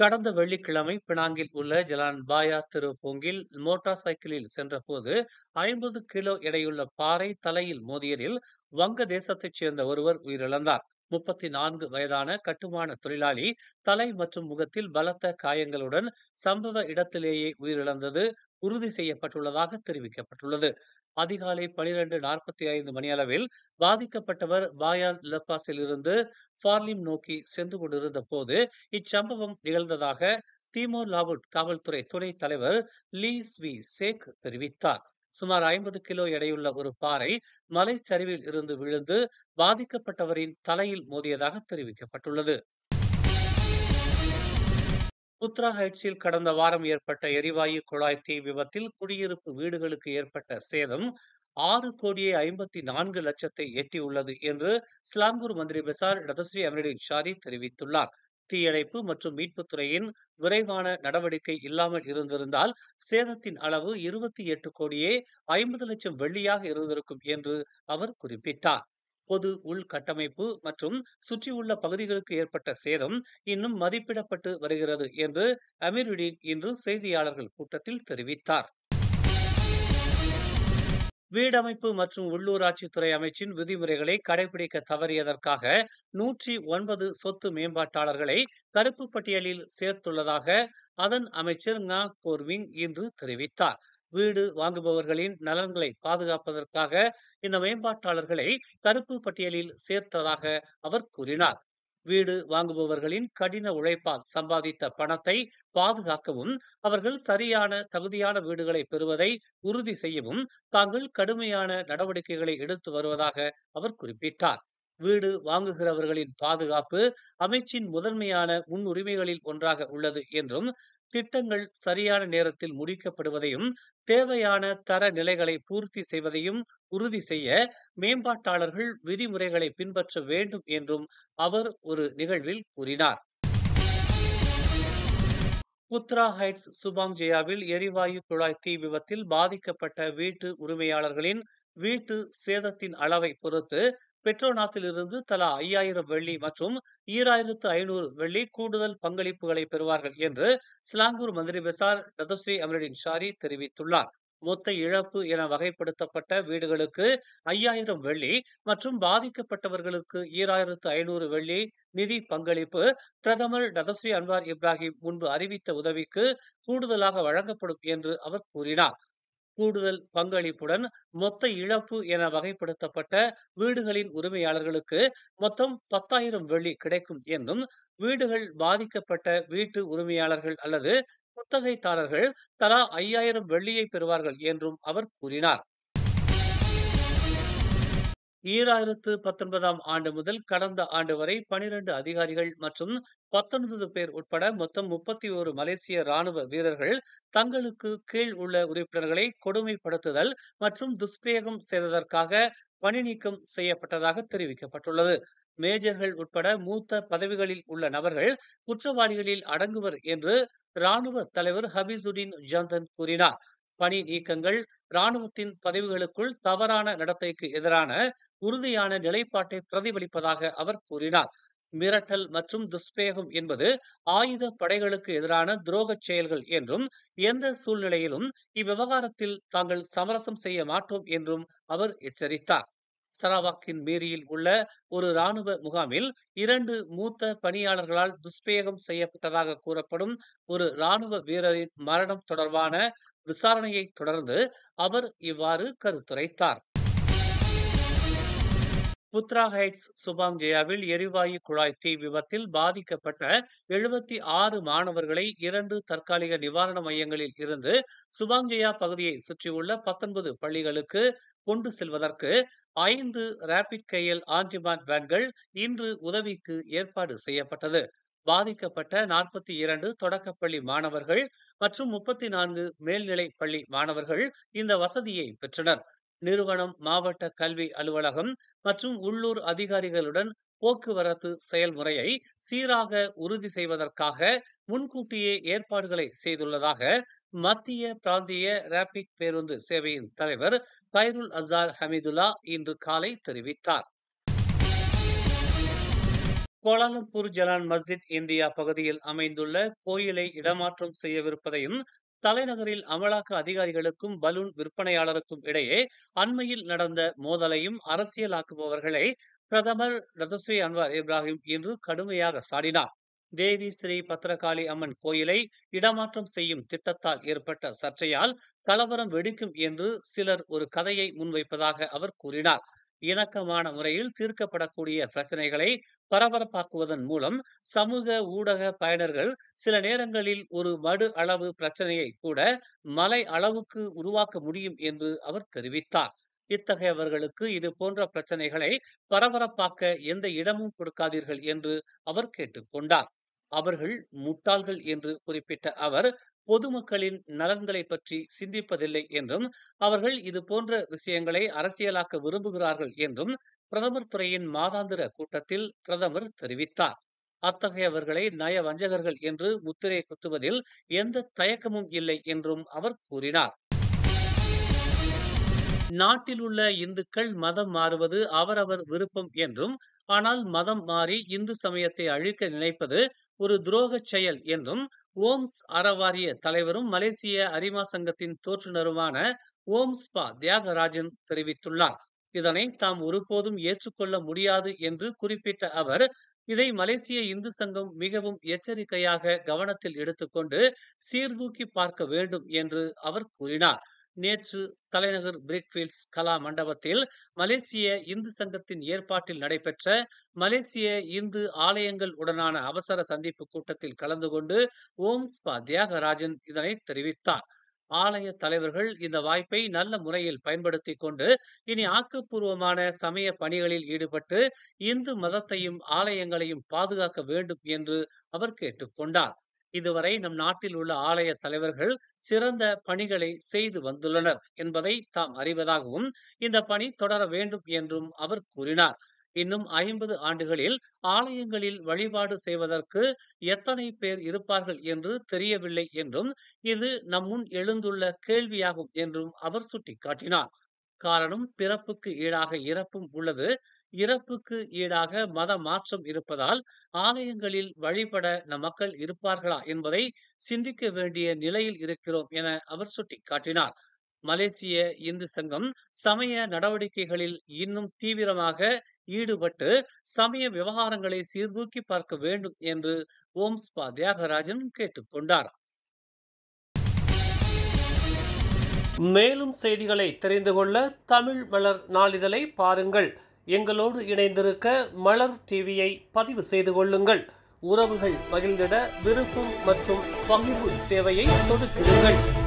கடந்த வெள்ளிக்கிழமை பினாங்கில் உள்ள ஜலான் பாயா திருப்பூங்கில் மோட்டார் சைக்கிளில் சென்றபோது 50 கிலோ எடையுள்ள பாறை தலையில் மோதியதில் வங்க தேசத்தைச் சேர்ந்த ஒருவர் உயிரிழந்தார். 34 வயதான கட்டுமான தொழிலாளி தலை மற்றும் முகத்தில் பலத்த காயங்களுடன் சம்பவ இடத்திலேயே உயிரிழந்தது உறுதி செய்யப்பட்டுள்ளதாக தெரிவிக்கப்பட்டுள்ளது. அதிகாலை 12:45 மணியளவில் பாதிக்கப்பட்டவர் பாயான் லெப்பாஸில் இருந்து பார்லிம் நோக்கி சென்று கொண்டிருந்த போது இச்சம்பவம் நிகழ்ந்ததாக தீமோர் லாவுட் காவல்துறை துணைத் தலைவர் லீ ஸ்வி சேக் தெரிவித்தார். சுமார் 50 கிலோ எடையுள்ள ஒரு பாறை மலைச்சரிவில் இருந்து விழுந்து பாதிக்கப்பட்டவரின் தலையில் மோதியதாக தெரிவிக்கப்பட்டுள்ளது. உத்ரா ஹைட்ஸில் கடந்த வாரம் ஏற்பட்ட எரிவாயு குழாய் தீ விபத்தில் குடியிருப்பு வீடுகளுக்கு ஏற்பட்ட சேதம் 6,54,00,000 எட்டியுள்ளது என்று ஸ்லாங்கூர் மந்திரி பெசார் டதஸ்ரீ அமரின் ஷாரி தெரிவித்துள்ளார். தீயணைப்பு மற்றும் மீட்புத் துறையின் விரைவான நடவடிக்கை இல்லாமல் இருந்திருந்தால் சேதத்தின் அளவு 28,50,00,000 வெள்ளியாக இருந்திருக்கும் என்று அவர் குறிப்பிட்டார். பொது உள்கட்டமைப்பு மற்றும் சுற்றியுள்ள பகுதிகளுக்கு ஏற்பட்ட சேதம் இன்னும் மதிப்பிடப்பட்டு வருகிறது என்று அமீருடீன் இன்று செய்தியாளர்கள் கூட்டத்தில் தெரிவித்தார். வீடமைப்பு மற்றும் உள்ளூராட்சித்துறை அமைச்சின் விதிமுறைகளை கடைபிடிக்க தவறியதற்காக 109 சொத்து மேம்பாட்டாளர்களை கருப்பு பட்டியலில் சேர்த்துள்ளதாக அதன் அமைச்சர் ngா கோர்விங் இன்று தெரிவித்தார். வீடு வாங்குபவர்களின் நலன்களை பாதுகாப்பதற்காக இந்த மேம்பாட்டாளர்களை கருப்பு பட்டியலில் சேர்த்ததாக அவர் கூறினார். வீடு வாங்குபவர்களின் கடின உழைப்பால் சம்பாதித்த பணத்தை பாதுகாக்கவும் அவர்கள் சரியான தகுதியான வீடுகளை பெறுவதை உறுதி செய்யவும் தாங்கள் கடுமையான நடவடிக்கைகளை எடுத்து வருவதாக அவர் குறிப்பிட்டார். வீடு வாங்குகிறவர்களின் பாதுகாப்பு அமைச்சின் முதன்மையான முன்னுரிமைகளில் ஒன்றாக உள்ளது என்றும் திட்டங்கள் சரியான நேரத்தில் முடிக்கப்படுவதையும் தேவையான தர நிலைகளை பூர்த்தி செய்வதையும் உறுதி செய்ய மேம்பாட்டாளர்கள் விதிமுறைகளை பின்பற்ற வேண்டும் என்றும் அவர் ஒரு நிகழ்வில் கூறினார். உத்ரா ஹைட்ஸ் சுபாங் ஜெயாவில் எரிவாயு குழாய் தீ விபத்தில் பாதிக்கப்பட்ட வீட்டு உரிமையாளர்களின் வீட்டு சேதத்தின் அளவை பொறுத்து பெட்ரோனாஸில் இருந்து தலா 5,000 வெள்ளி மற்றும் 2,500 வெள்ளி கூடுதல் பங்களிப்புகளை பெறுவார்கள் என்று ஸ்லாங்கூர் மந்திரி பெசார் டதஸ்ரீ அமரின் ஷாரி தெரிவித்துள்ளார். மொத்த இழப்பு என வகைப்படுத்தப்பட்ட வீடுகளுக்கு 5,000 வெள்ளி மற்றும் பாதிக்கப்பட்டவர்களுக்கு 2,500 வெள்ளி நிதி பங்களிப்பு பிரதமர் டதஸ்ரீ அன்வார் இப்ராஹிம் முன்பு அறிவித்த உதவிக்கு கூடுதலாக வழங்கப்படும் என்று அவர் கூறினார். கூடுதல் பங்களிப்புடன் மொத்த இழப்பு என வகைப்படுத்தப்பட்ட வீடுகளின் உரிமையாளர்களுக்கு மொத்தம் 10,000 வெள்ளி கிடைக்கும் என்றும் வீடுகள் பாதிக்கப்பட்ட வீட்டு உரிமையாளர்கள் அல்லது குத்தகைதாரர்கள் தலா 5,000 வெள்ளியை பெறுவார்கள் என்றும் அவர் கூறினார். 2019 ஆண்டு முதல் கடந்த ஆண்டு வரை 12 அதிகாரிகள் மற்றும் 19 பேர் உட்பட மொத்தம் 31 மலேசிய ராணுவ வீரர்கள் தங்களுக்கு கீழ் உள்ள உறுப்பினர்களை கொடுமைப்படுத்துதல் மற்றும் துஷ்பிரயோகம் செய்ததற்காக பணி நீக்கம் செய்யப்பட்டதாக தெரிவிக்கப்பட்டுள்ளது. மேஜர்கள் உட்பட மூத்த பதவிகளில் உள்ள நபர்கள் குற்றவாளிகளில் அடங்குவர் என்று ராணுவ தலைவர் ஹபீசுடீன் ஜந்தன் கூறினார். பணி நீக்கங்கள் ராணுவத்தின் பதவிகளுக்குள் தவறான நடத்தைக்கு எதிரான உறுதியான நிலைப்பாட்டை பிரதிபலிப்பதாக அவர் கூறினார். மிரட்டல் மற்றும் துஷ்பிரயோகம் என்பது ஆயுத படைகளுக்கு எதிரான துரோகச் செயல்கள் என்றும் எந்த சூழ்நிலையிலும் இவ்விவகாரத்தில் தாங்கள் சமரசம் செய்ய மாட்டோம் என்றும் அவர் எச்சரித்தார். சரவாக்கின் மீரியில் உள்ள ஒரு ராணுவ முகாமில் 2 மூத்த பணியாளர்களால் துஷ்பிரயோகம் செய்யப்பட்டதாக கூறப்படும் ஒரு ராணுவ வீரரின் மரணம் தொடர்பான விசாரணையை தொடர்ந்து அவர் இவ்வாறு கருத்துரைத்தார். உத்ரா ஹைட்ஸ் சுபாங் ஜெயாவில் எரிவாயு குழாய் தீ விபத்தில் பாதிக்கப்பட்ட 76 மாணவர்களை 2 தற்காலிக நிவாரண மையங்களில் இருந்து சுபாங் ஜெயா பகுதியை சுற்றியுள்ள 19 பள்ளிகளுக்கு கொண்டு செல்வதற்கு 5 ரேபிட் கையல் ஆன்டிமான் வேன்கள் இன்று உதவிக்கு ஏற்பாடு செய்யப்பட்டது. பாதிக்கப்பட்ட 42 தொடக்கப்பள்ளி மாணவர்கள் மற்றும் 34 மேல்நிலை பள்ளி மாணவர்கள் இந்த வசதியை பெற்றனர். நிறுவனம், மாவட்ட கல்வி அலுவலகம் மற்றும் உள்ளூர் அதிகாரிகளுடன் போக்குவரத்து செயல்முறையை சீராக உறுதி செய்வதற்காக முன்கூட்டியே ஏற்பாடுகளை செய்துள்ளதாக மத்திய பிராந்திய ரேபிட் பேருந்து சேவையின் தலைவர் கைருல் அசார் ஹமீதுல்லா இன்று காலை தெரிவித்தார். கோலாலம்பூர் ஜலான் மஸ்ஜித் இந்தியா பகுதியில் அமைந்துள்ள கோயிலை இடமாற்றம் செய்யவிருப்பதையும், தலைநகரில் அமலாக்க அதிகாரிகளுக்கும் பலூன் விற்பனையாளருக்கும் இடையே அண்மையில் நடந்த மோதலையும் அரசியலாக்குபவர்களை பிரதமர் ரதஸ்ரீ அன்வார் இப்ராஹிம் இன்று கடுமையாக சாடினார். தேவி ஸ்ரீ பத்ரகாளி அம்மன் கோயிலை இடமாற்றம் செய்யும் திட்டத்தால் ஏற்பட்ட சர்ச்சையால் கலவரம் வெடிக்கும் என்று சிலர் ஒரு கதையை முன்வைப்பதாக அவர் கூறினார். இணக்கமான முறையில் தீர்க்கப்படக்கூடிய பிரச்சனைகளை பரபரப்பாக்குவதன் மூலம் சமூக ஊடக பயனர்கள் சில நேரங்களில் ஒரு மடு அளவு பிரச்சனையை கூட மலை அளவுக்கு உருவாக்க முடியும் என்று அவர் தெரிவித்தார். இத்தகையவர்களுக்கு இது போன்ற பிரச்சனைகளை பரபரப்பாக்க எந்த இடமும் கொடுக்காதீர்கள் என்று அவர் கேட்டுக்கொண்டார். அவர்கள் முட்டாள்கள் என்று குறிப்பிட்ட அவர், பொதுமக்களின் நலன்களை பற்றி சிந்திப்பதில்லை என்றும், அவர்கள் இது போன்ற விஷயங்களை அரசியலாக்க விரும்புகிறார்கள் என்றும் பிரதமர் துறையின் மாதாந்திர கூட்டத்தில் பிரதமர் தெரிவித்தார். அத்தகையவர்களை நயவஞ்சகர்கள் என்று முத்திரை குத்துவதில் எந்த தயக்கமும் இல்லை என்றும் அவர் கூறினார். நாட்டில் உள்ள இந்துக்கள் மதம் மாறுவது அவரவர் விருப்பம் என்றும், ஆனால் மதம் மாறி இந்து சமயத்தை அழிக்க நினைப்பது ஒரு துரோகச் செயல் என்றும் ஓம்ஸ் அறவாரிய தலைவரும் மலேசிய அரிமா சங்கத்தின் தோற்றுநருமான ஓம்ஸ்பா தியாகராஜன் தெரிவித்துள்ளார். இதனை தாம் ஒருபோதும் ஏற்றுக்கொள்ள முடியாது என்று குறிப்பிட்ட அவர், இதை மலேசிய இந்து சங்கம் மிகவும் எச்சரிக்கையாக கவனத்தில் எடுத்துக்கொண்டு சீர்தூக்கி பார்க்க வேண்டும் என்று அவர் கூறினார். நேற்று தலைநகர் பிரிக்ஃபீல்ட்ஸ் கலா மண்டபத்தில் மலேசிய இந்து சங்கத்தின் ஏற்பாட்டில் நடைபெற்ற மலேசிய இந்து ஆலயங்கள் உடனான அவசர சந்திப்பு கூட்டத்தில் கலந்து கொண்டு ஓம்ஸ்பா தியாகராஜன் இதனை தெரிவித்தார். ஆலய தலைவர்கள் இந்த வாய்ப்பை நல்ல முறையில் பயன்படுத்திக் கொண்டு இனி ஆக்கப்பூர்வமான சமய பணிகளில் ஈடுபட்டு இந்து மதத்தையும் ஆலயங்களையும் பாதுகாக்க வேண்டும் என்று அவர் கேட்டுக்கொண்டார். இதுவரை நம் நாட்டில் உள்ள ஆலய தலைவர்கள் சிறந்த பணிகளை செய்து வந்துள்ளனர் என்பதை தாம் அறிவதாகவும், இந்த பணி தொடர வேண்டும் என்றும் அவர் கூறினார். இன்னும் 50 ஆண்டுகளில் ஆலயங்களில் வழிபாடு செய்வதற்கு எத்தனை பேர் இருப்பார்கள் என்று தெரியவில்லை என்றும், இது நம் முன் எழுந்துள்ள கேள்வியாகும் என்றும் அவர் சுட்டிக்காட்டினார். காரணம், பிறப்புக்கு ஈடாக இறப்பும் உள்ளது. இறப்புக்கு ஈடாக மத மாற்றம் இருப்பதால் ஆலயங்களில் வழிபட நம் மக்கள் இருப்பார்களா என்பதை சிந்திக்க வேண்டிய நிலையில் இருக்கிறோம் என அவர் சுட்டிக்காட்டினார். மலேசிய இந்து சங்கம் சமய நடவடிக்கைகளில் இன்னும் தீவிரமாக ஈடுபட்டு சமய விவகாரங்களை சீர்தூக்கி பார்க்க வேண்டும் என்று ஓம்ஸ்பா தியாகராஜன் கேட்டுக்கொண்டார். மேலும் செய்திகளை தெரிந்து கொள்ள தமிழ் மலர் நாளிதழை பாருங்கள். எங்களோடு இணைந்திருக்க மலர் டிவியை பதிவு செய்து கொள்ளுங்கள். உறவுகள் மகிழ்ந்திட விருப்பம் மற்றும் பகிர்வு சேவையை சொடுக்கிடுங்கள்.